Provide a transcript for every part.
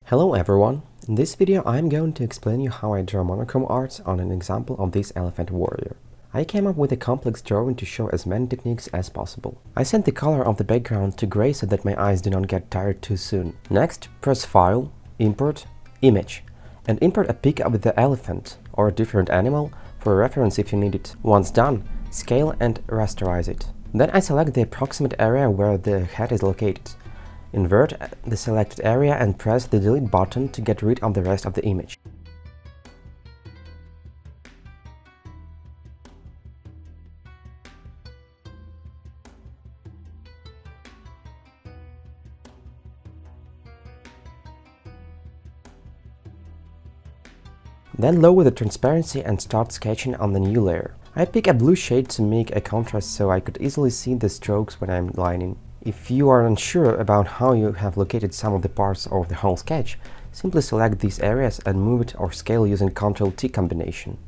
Hello everyone! In this video I'm going to explain you how I draw monochrome art on an example of this elephant warrior. I came up with a complex drawing to show as many techniques as possible. I set the color of the background to gray so that my eyes do not get tired too soon. Next, press File, Import, Image, and import a pic of the elephant or a different animal for reference if you need it. Once done, scale and rasterize it. Then I select the approximate area where the head is located. Invert the selected area and press the delete button to get rid of the rest of the image. Then lower the transparency and start sketching on the new layer. I pick a blue shade to make a contrast so I could easily see the strokes when I'm lining. If you are unsure about how you have located some of the parts of the whole sketch, simply select these areas and move it or scale using Ctrl+T combination.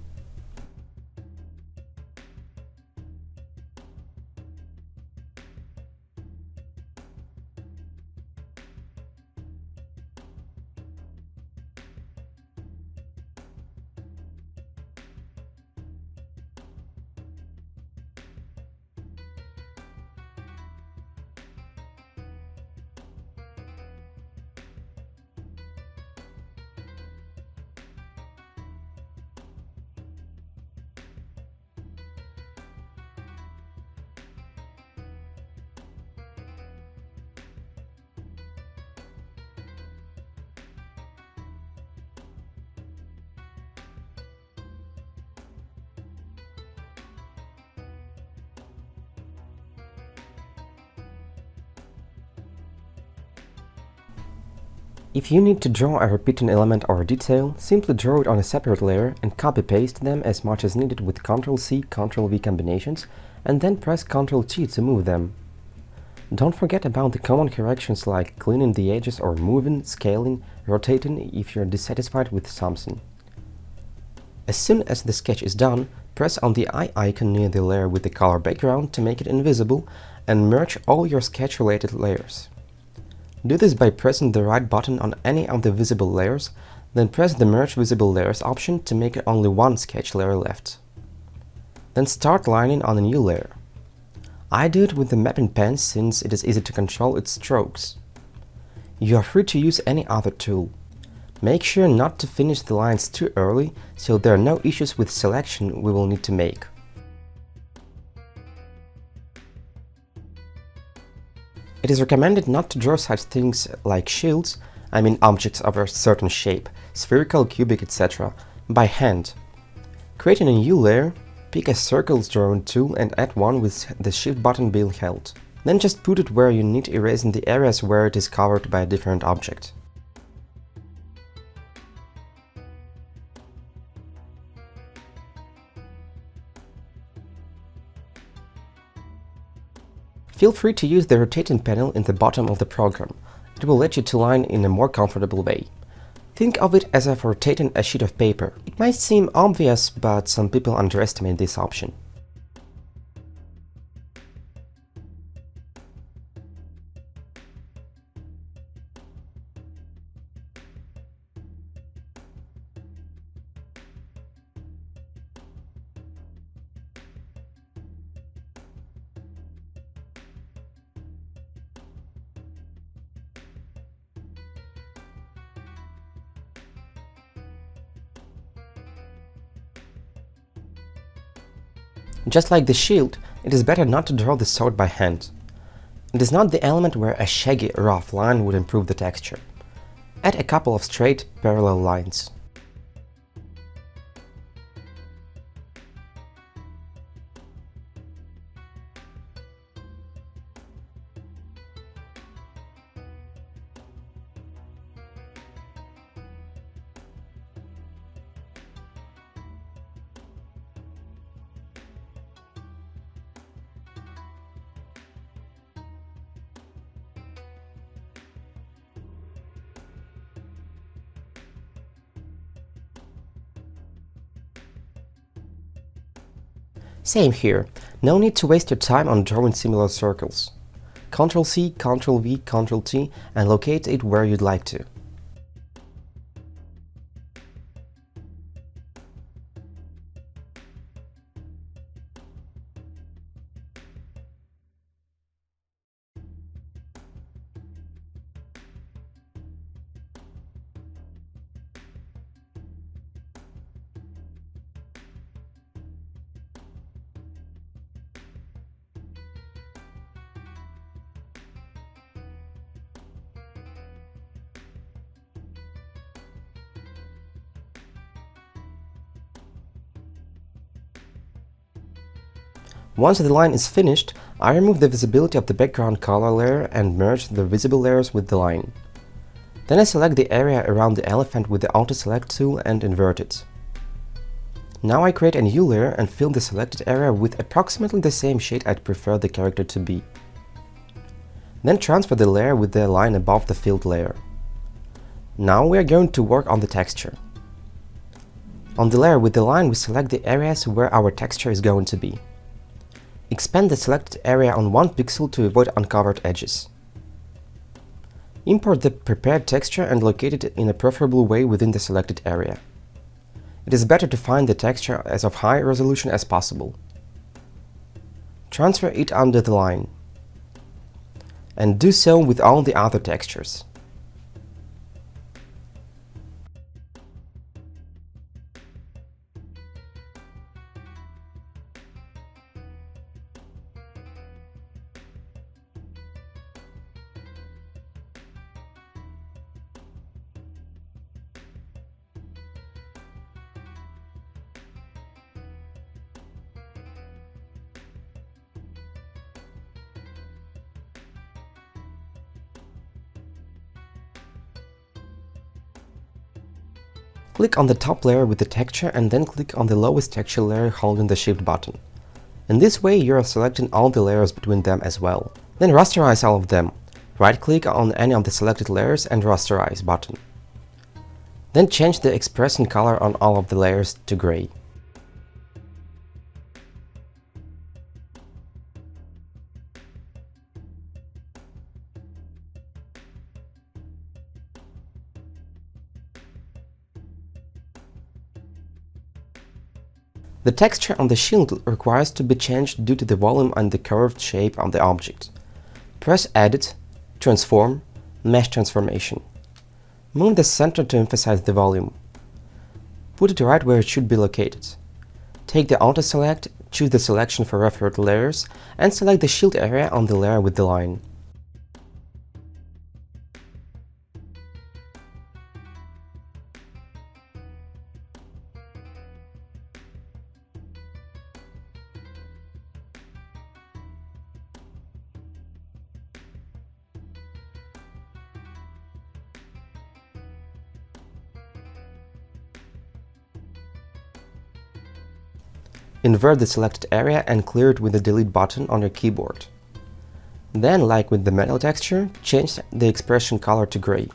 If you need to draw a repeating element or a detail, simply draw it on a separate layer and copy-paste them as much as needed with Ctrl+C, Ctrl+V combinations, and then press Ctrl+T to move them. Don't forget about the common corrections like cleaning the edges or moving, scaling, rotating if you're dissatisfied with something. As soon as the sketch is done, press on the eye icon near the layer with the color background to make it invisible and merge all your sketch-related layers. Do this by pressing the right button on any of the visible layers, then press the Merge Visible Layers option to make only one sketch layer left. Then start lining on a new layer. I do it with the mapping pen since it is easy to control its strokes. You are free to use any other tool. Make sure not to finish the lines too early, so there are no issues with selection we will need to make. It is recommended not to draw such things like shields, I mean objects of a certain shape, spherical, cubic, etc., by hand. Creating a new layer, pick a circles drawing tool and add one with the shift button being held. Then just put it where you need, erasing the areas where it is covered by a different object. Feel free to use the rotating panel in the bottom of the program. It will let you to line in a more comfortable way. Think of it as if rotating a sheet of paper. It might seem obvious, but some people underestimate this option. Just like the shield, it is better not to draw the sword by hand. It is not the element where a shaggy, rough line would improve the texture. Add a couple of straight, parallel lines. Same here, no need to waste your time on drawing similar circles. Ctrl+C, Ctrl+V, Ctrl+T and locate it where you'd like to. Once the line is finished, I remove the visibility of the background color layer and merge the visible layers with the line. Then I select the area around the elephant with the Auto-Select tool and invert it. Now I create a new layer and fill the selected area with approximately the same shade I'd prefer the character to be. Then transfer the layer with the line above the filled layer. Now we are going to work on the texture. On the layer with the line, we select the areas where our texture is going to be. Expand the selected area on 1 pixel to avoid uncovered edges. Import the prepared texture and locate it in a preferable way within the selected area. It is better to find the texture as of high resolution as possible. Transfer it under the line. And do so with all the other textures. Click on the top layer with the texture and then click on the lowest texture layer holding the Shift button. In this way you are selecting all the layers between them as well. Then rasterize all of them. Right-click on any of the selected layers and rasterize button. Then change the expression color on all of the layers to gray. The texture on the shield requires to be changed due to the volume and the curved shape of the object. Press Edit, Transform, Mesh Transformation. Move the center to emphasize the volume. Put it right where it should be located. Take the Auto Select, choose the selection for referred layers, and select the shield area on the layer with the line. Invert the selected area and clear it with the Delete button on your keyboard. Then, like with the metal texture, change the expression color to gray.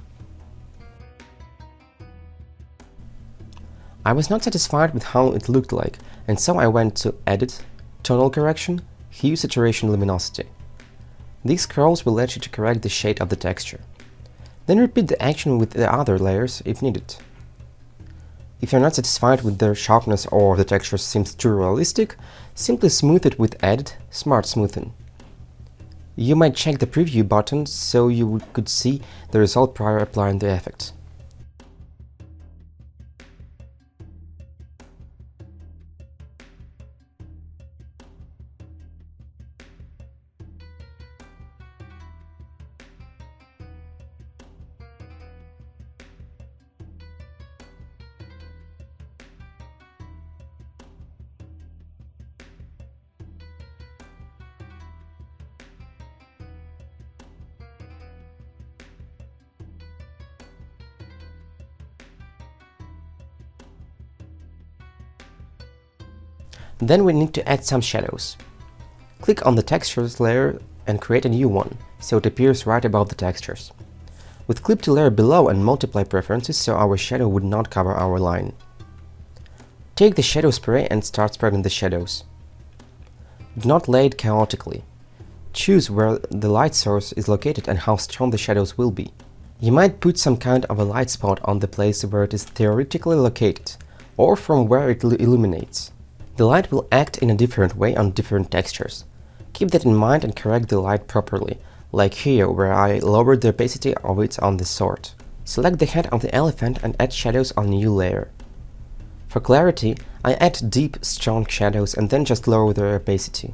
I was not satisfied with how it looked like, and so I went to Edit, Tonal Correction, Hue, Saturation, Luminosity. These scrolls will let you to correct the shade of the texture. Then repeat the action with the other layers if needed. If you're not satisfied with their sharpness or the texture seems too realistic, simply smooth it with Edit, Smart Smoothing. You might check the preview button so you could see the result prior applying the effect. Then we need to add some shadows. Click on the textures layer and create a new one, so it appears right above the textures. With clip to layer below and multiply preferences so our shadow would not cover our line. Take the shadow spray and start spreading the shadows. Do not lay it chaotically. Choose where the light source is located and how strong the shadows will be. You might put some kind of a light spot on the place where it is theoretically located, or from where it illuminates. The light will act in a different way on different textures. Keep that in mind and correct the light properly, like here where I lowered the opacity of it on the sword. Select the head of the elephant and add shadows on a new layer. For clarity, I add deep, strong shadows and then just lower their opacity.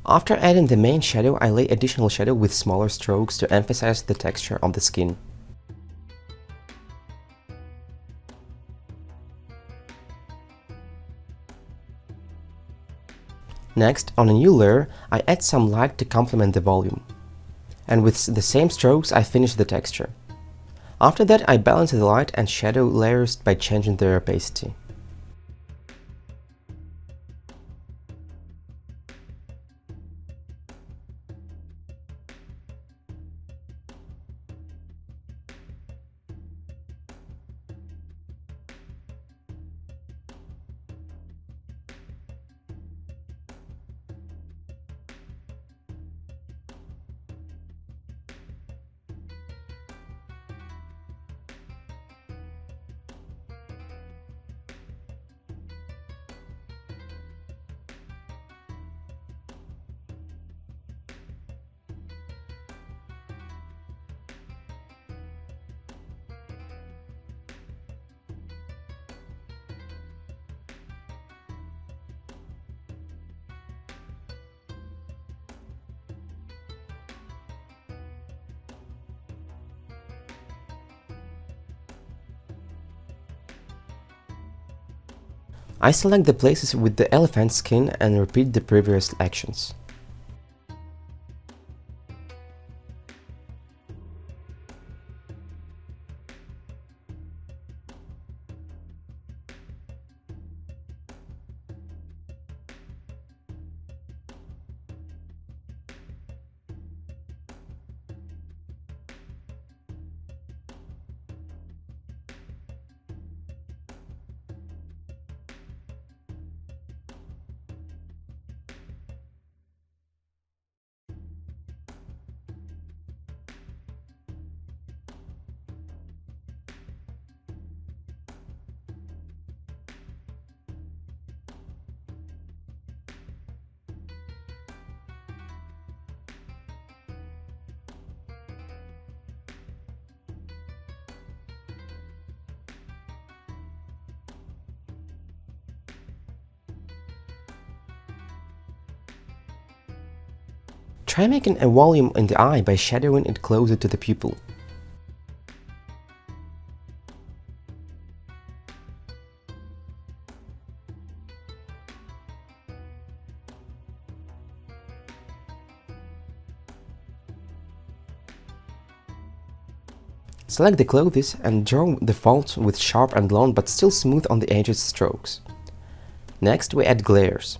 After adding the main shadow, I lay additional shadow with smaller strokes to emphasize the texture of the skin. Next, on a new layer, I add some light to complement the volume. And with the same strokes, I finish the texture. After that, I balance the light and shadow layers by changing their opacity. I select the places with the elephant skin and repeat the previous actions. Try making a volume in the eye by shadowing it closer to the pupil. Select the clothes and draw the folds with sharp and long but still smooth on the edges strokes. Next, we add glares.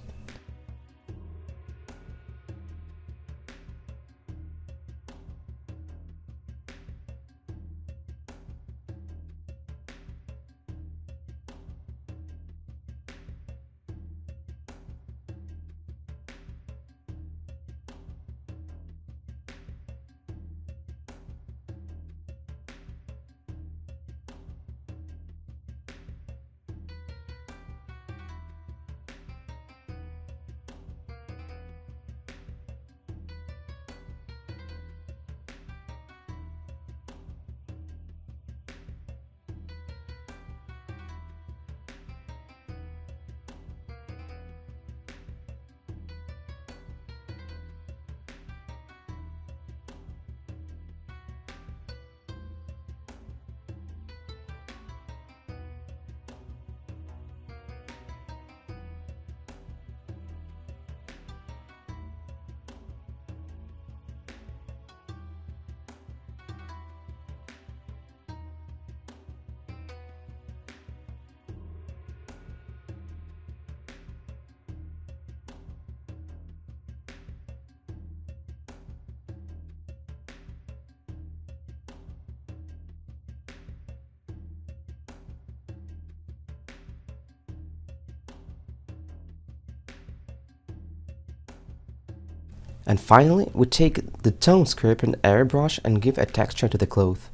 And finally, we take the tone script and airbrush and give a texture to the cloth,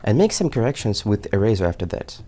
and make some corrections with eraser after that.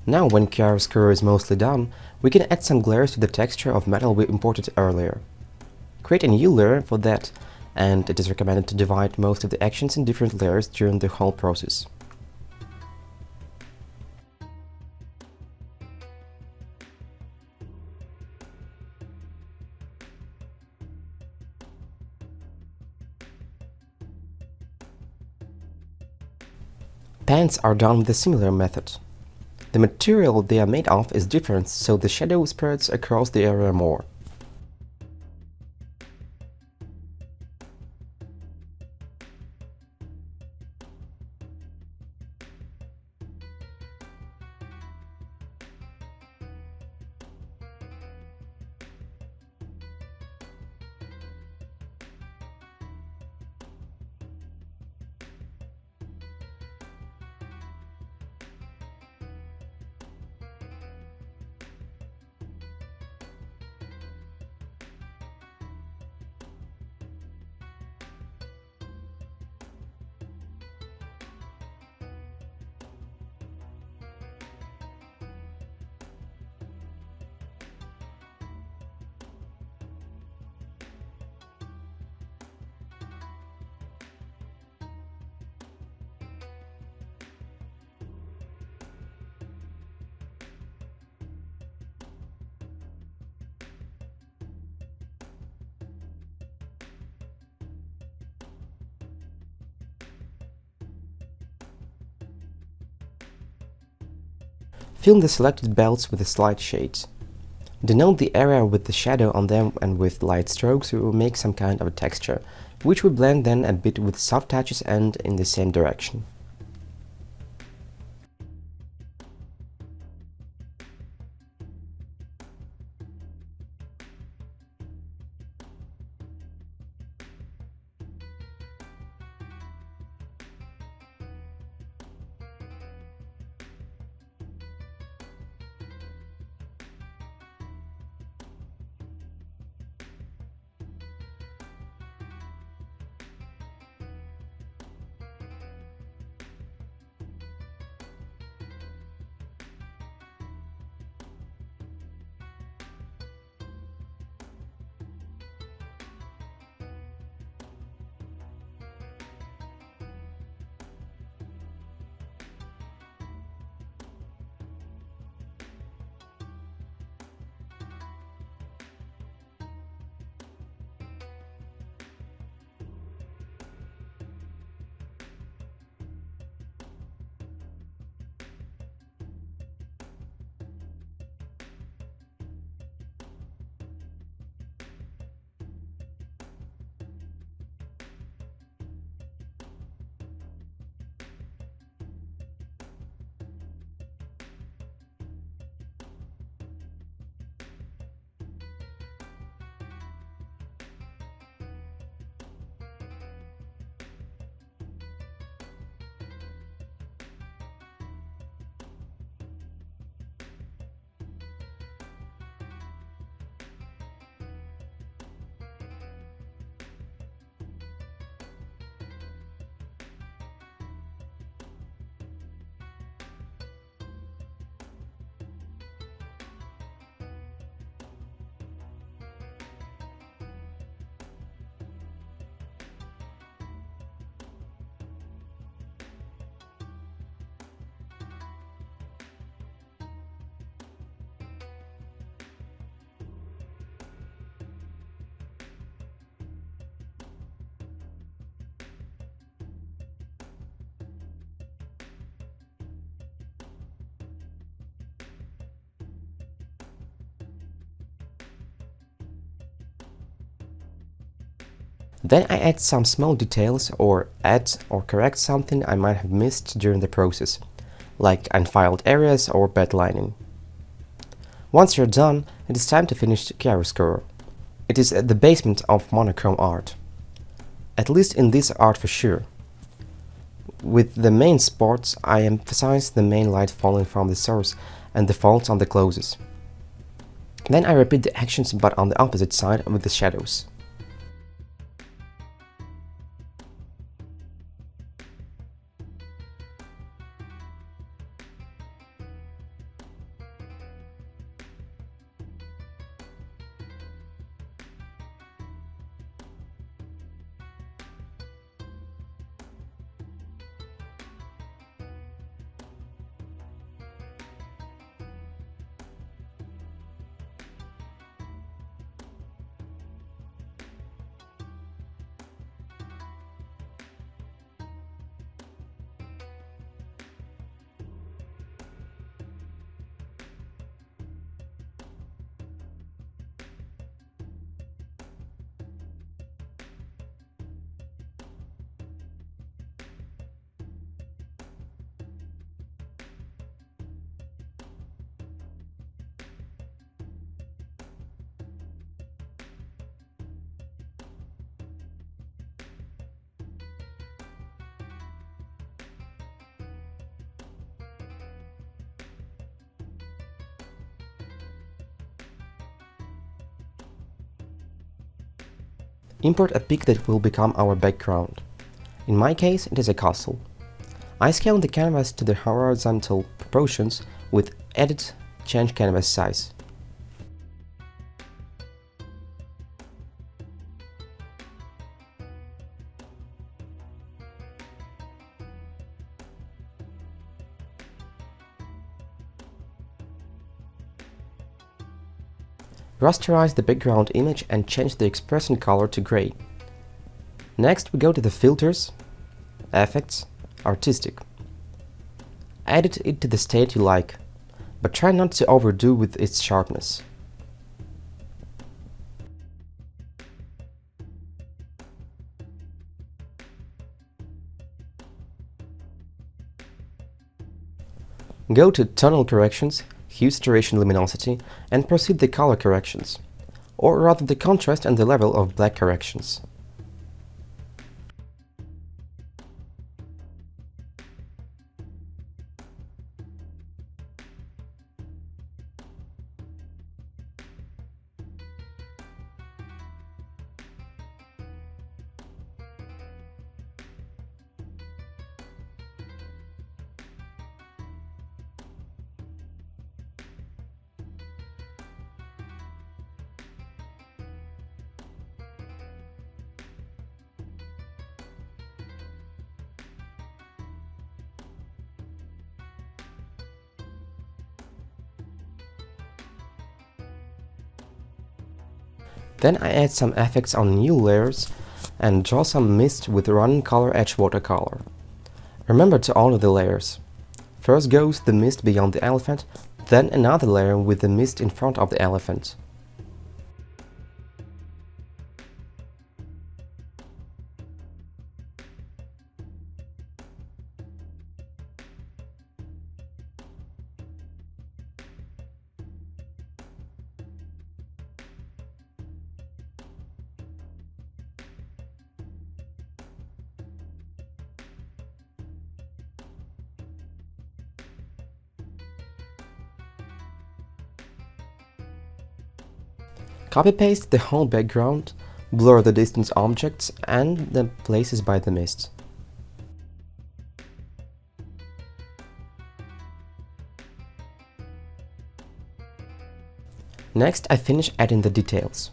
Now when chiaroscuro is mostly done, we can add some glares to the texture of metal we imported earlier. Create a new layer for that, and it is recommended to divide most of the actions in different layers during the whole process. Pants are done with a similar method. The material they are made of is different, so the shadow spreads across the area more. Fill the selected belts with the slight shades. Denote the area with the shadow on them, and with light strokes we will make some kind of a texture, which we blend then a bit with soft touches and in the same direction. Then I add some small details, or add or correct something I might have missed during the process, like unfiled areas or bad lining. Once you're done, it is time to finish chiaroscuro. It is the basement of monochrome art. At least in this art for sure. With the main spots, I emphasize the main light falling from the source and the faults on the closes. Then I repeat the actions, but on the opposite side with the shadows. Import a pic that will become our background. In my case, it is a castle. I scale the canvas to the horizontal proportions with Edit, Change Canvas Size. Rasterize the background image and change the expression color to gray. Next, we go to the Filters, Effects, Artistic. Edit it to the state you like, but try not to overdo with its sharpness. Go to Tonal Corrections, Hue, Saturation, Luminosity, and proceed the color corrections, or rather the contrast and the level of black corrections. Then I add some effects on new layers and draw some mist with Running Color Edge watercolor. Remember to honor the layers. First goes the mist beyond the elephant, then another layer with the mist in front of the elephant. Copy-paste the whole background, blur the distant objects and the places by the mist. Next, I finish adding the details.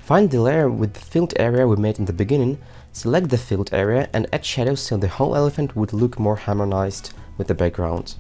Find the layer with the filled area we made in the beginning, select the filled area and add shadows so the whole elephant would look more harmonized with the background.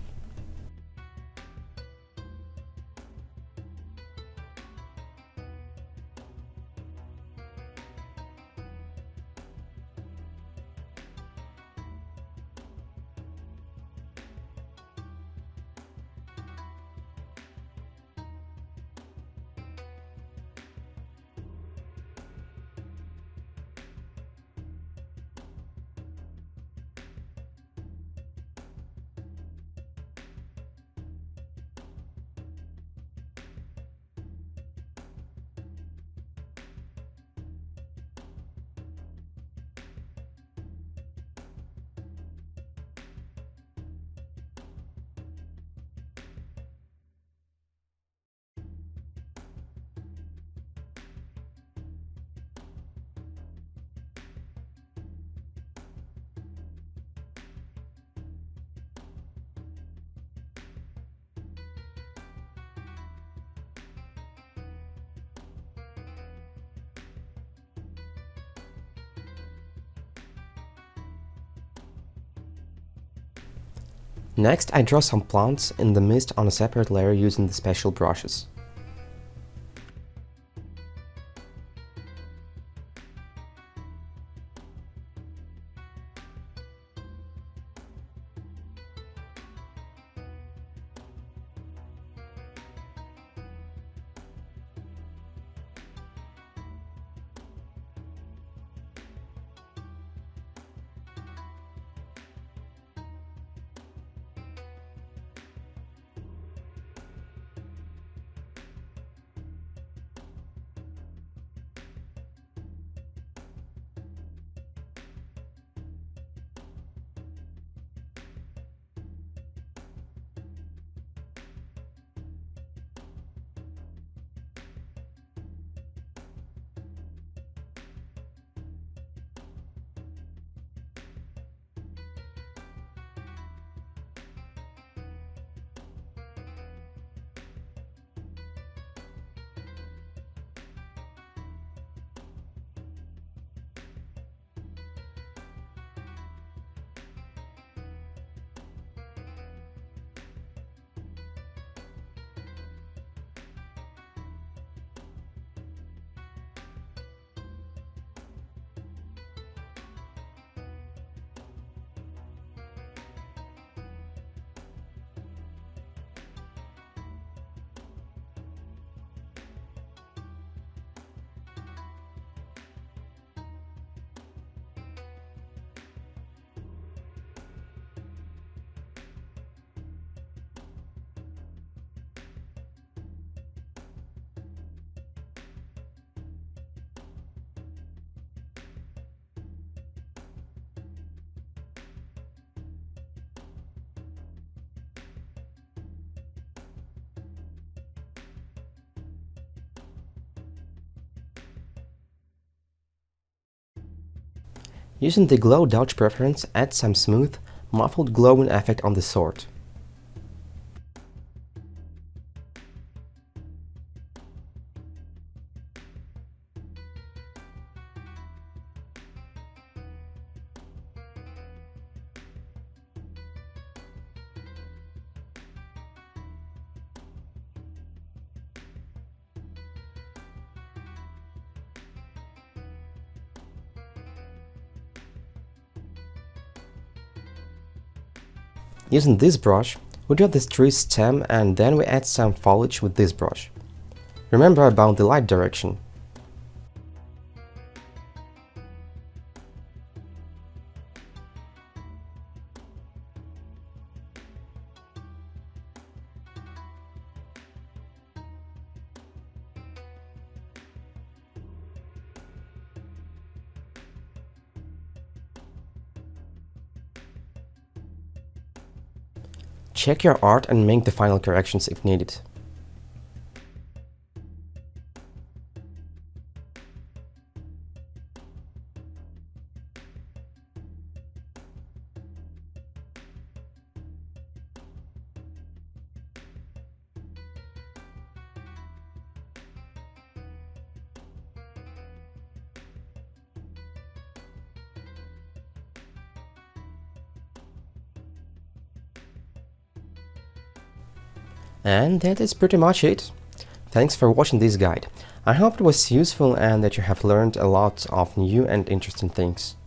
Next, I draw some plants in the mist on a separate layer using the special brushes. Using the glow dodge preference, add some smooth, muffled glowing effect on the sword. Using this brush, we draw this tree's stem and then we add some foliage with this brush. Remember about the light direction. Check your art and make the final corrections if needed. And that is pretty much it. Thanks for watching this guide. I hope it was useful and that you have learned a lot of new and interesting things.